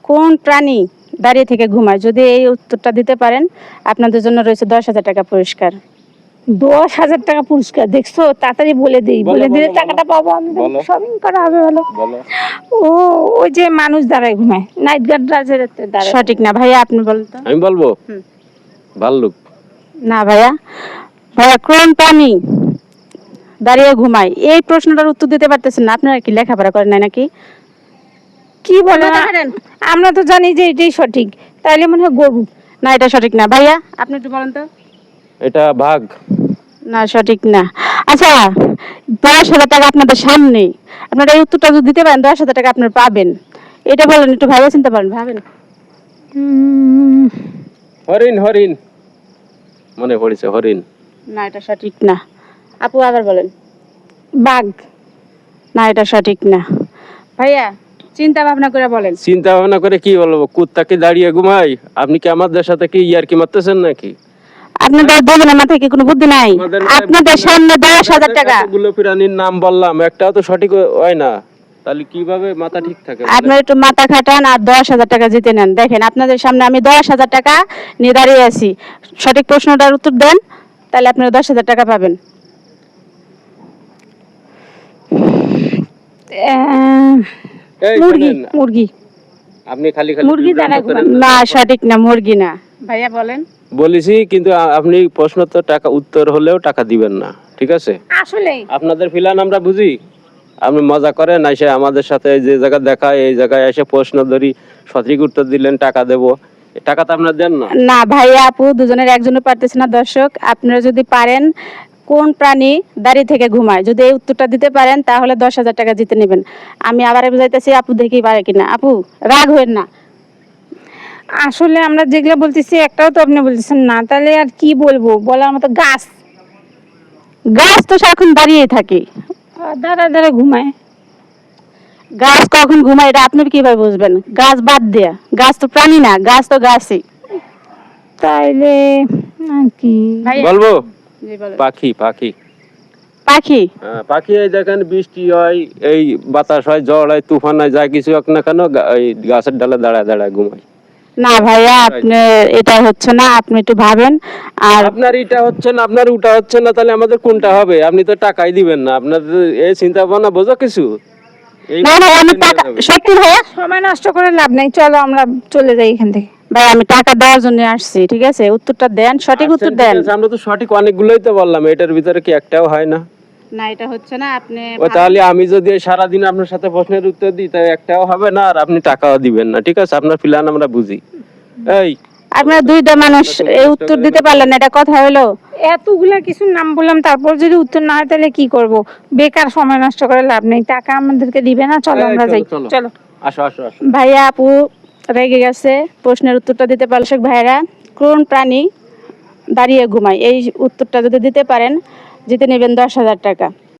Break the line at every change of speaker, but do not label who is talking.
কোন প্রাণী দাঁড়িয়ে থেকে ঘুমায়? যদি এই উত্তরটা দিতে পারেন আপনাদের জন্য রয়েছে 10,000 টাকা পুরস্কার।
10,000 টাকা পুরস্কার? দেখছো, তাড়াতাড়ি বলে দিই, বলে দিলে টাকাটা পাবো, আমি শপিং করা হবে ভালো। ও, ওই যে মানুষ দাঁড়ায় ঘুমায়, নাইট গার্ড রাতে দাঁড়ায়।
সঠিক না ভাইয়া, আপনি বলেন তো।
আমি বলবো ভাল্লুক।
না ভাইয়া, ভাইয়া কোন প্রাণী দাঁড়িয়ে ঘুমায়? এই প্রশ্নটার উত্তর দিতে পারতেছেন না। আপনারা কি লেখাপড়া করেন নাই নাকি?
কি বলেন? আমরা তো জানি যে এটাই সঠিক, তাইলে মনে হয় গরু।
না, এটা সঠিক না। ভাইয়া আপনি একটু বলেন তো।
এটা বাঘ।
না, সঠিক না। আচ্ছা, 10,000 টাকা আপনাদের সামনে, আপনারা এই উত্তরটা যদি দিতে পারেন 10,000 টাকা আপনারা পাবেন। এটা বলেন, একটু ভাইয়া চিন্তা পারেন, ভাবেন।
হরিণ হরিণ মনে পড়েছে, হরিণ।
না, এটা সঠিক না। আপু আবার বলেন।
বাঘ।
না, এটা সঠিক না। ভাইয়া চিন্তা ভাবনা করে বলেন।
চিন্তা ভাবনা করে কি বলবো? কুত্তাকে দাঁড়িয়ে ঘুমাই? আপনি কি আমাদের সাথে কি ইয়ারকি মারতেছেন নাকি?
আপনাদের দুজনের মাথায় কি কোনো বুদ্ধি নাই? আপনাদের সামনে 10,000 টাকা।
এতগুলো প্রাণীর নাম বললাম, একটাও তো সঠিক হয় না, তাহলে কিভাবে মাথা ঠিক থাকে?
আপনার একটু মাথা খাটান আর 10,000 টাকা জিতে নেন। দেখেন আপনাদের সামনে আমি 10,000 টাকা নিয়ে দাঁড়িয়ে আছি, সঠিক প্রশ্নটার উত্তর দেন, তাহলে আপনারা 10,000 টাকা পাবেন।
এই
মুরগি।
শোনেন,
মুরগি।
আপনি খালি খালি
মুরগি দাঁড়ায়
বিভ্রান্ত করেন
না, সঠিক না, মুরগি না। ভাইয়া বলেন।
বলেছি, কিন্তু আপনি প্রশ্ন তো টাকা উত্তর হলেও টাকা দিবেন না, ঠিক আছে?
আসলে
আপনাদের প্ল্যান আমরা বুঝি, আপনি মজা করেন এসে আমাদের সাথে যে জায়গা দেখায় এই জায়গায় এসে প্রশ্ন ধরি, সঠিক উত্তর দিলেন টাকা দেব, টাকা তো আপনার দেন না।
না ভাইয়া আপু দুজনের একজনও পারতেছে না। দর্শক আপনারা যদি পারেন, কোন প্রাণী দাঁড়িয়ে থেকে ঘুমায়, যদি এই উত্তরটা দিতে পারেন তাহলে 10,000 টাকা জিতে নেবেন। আমি আবার বুঝাইতেছি, আপু দেখি পারে কিনা। আপু রাগ হবেন না।
আসলে আমরা যেগুলো বলতেছি একটাও তো আপনি বলতেছেন না, তাহলে আর কি বলবো? বলার মতো গাছ।
গাছ তো সারাক্ষণ দাঁড়িয়ে থাকে।
দাঁড়ায় দাঁড়ায় ঘুমায়।
গাছ কখন ঘুমায় এটা আপনি কিভাবে বুঝবেন? গাছ বাদ দেয়া, গাছ তো প্রাণী না, গাছ তো গাছই।
তাইলে আর কি
বলবো?
জি বলেন।
পাখি পাখি
পাখি?
হ্যাঁ, পাখি। এই দেখেন বৃষ্টি হয়, এই বাতাস হয়, ঝড় হয়, তুফান হয়, যা কিছু হোক না কেন এই গাছের ডালে দাঁড়ায় দাঁড়ায় ঘুমায়।
না ভাইয়া, আপনি এটা হচ্ছে না, আপনি একটু ভাবেন। আর
আপনার এটা হচ্ছে না, আপনার ওটা হচ্ছে না, তাহলে আমাদের কোনটা হবে? আপনি তো টাকাই দিবেন না, আপনার এই চিন্তা ভাবনা বোঝো কিছু? এই
না ভাই, আমি টাকা, সত্যি ভাইয়া
সময় নষ্ট করে লাভ নাই, চলো আমরা চলে যাই এখান থেকে।
ভাই, আমি টাকা দেওয়ার জন্য আসছি, ঠিক আছে? উত্তরটা দেন, সঠিক উত্তর দেন।
ঠিক আছে, আমরা তো সঠিক অনেকগুলোই তো বললাম, এটার ভিতরে কি একটাও হয় না?
না, এটা হচ্ছে না। আপনি
ও তাহলে আমি যদি সারাদিন আপনার সাথে প্রশ্নের উত্তর দিই তাই একটাও হবে না, আর আপনি টাকাও দিবেন না, ঠিক আছে? আপনার প্ল্যান আমরা বুঝি। এই
আপনার দুইটা মানুষ এই উত্তর দিতে পারলেন না, এটা কথা হলো?
এতগুলা কিছু নাম বললাম, তারপর যদি উত্তর না হয় তাহলে কি করব? বেকার সময় নষ্ট করে লাভ নেই, টাকা আমাদেরকে দিবে না। চলো আমরা যাই, চলো।
আসো আসো আসো।
ভাইয়া আপু রেগে গেছে, প্রশ্নের উত্তরটা দিতে পারলে। ভাইরা কোন প্রাণী দাঁড়িয়ে ঘুমায়, এই উত্তরটা যদি দিতে পারেন জিতে নেবেন 10,000 টাকা।